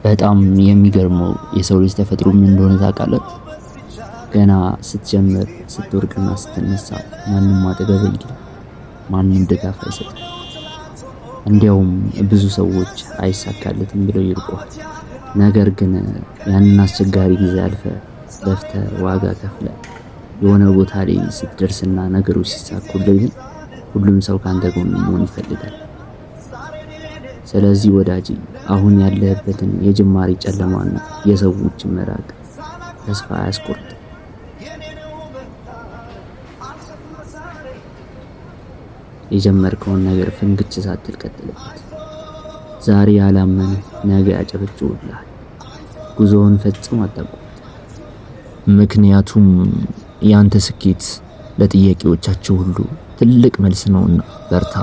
በጣም የሚገርመው የሰው ልጅ ተፈጥሮ ምን እንደሆነ ታውቃለህ? ገና ስትጀምር ስትወርቅና ስትነሳ ማንም አጠገብ የለም፣ ማንም ድጋፍ አይሰጥም። እንዲያውም ብዙ ሰዎች አይሳካለትም ብለው ይርቁሃል። ነገር ግን ያንን አስቸጋሪ ጊዜ አልፈ ለፍተ ዋጋ ከፍለ የሆነ ቦታ ላይ ስትደርስና ነገሮች ሲሳኩልህ ግን ሁሉም ሰው ካንተ ጎን መሆን ይፈልጋል። ስለዚህ ወዳጄ አሁን ያለህበትን የጅማሬ ጨለማና የሰዎችን መራቅ ተስፋ አያስቆርጥ። የጀመርከውን ነገር ፍንክች ሳትል ቀጥልበት። ዛሬ ያላመኑ ነገ ያጨበጭቡልሃል። ጉዞውን ፈጽሞ አታቋርጥ። ምክንያቱም ያንተ ስኬት ለጥያቄዎቻቸው ሁሉ ትልቅ መልስ ነውና በርታ።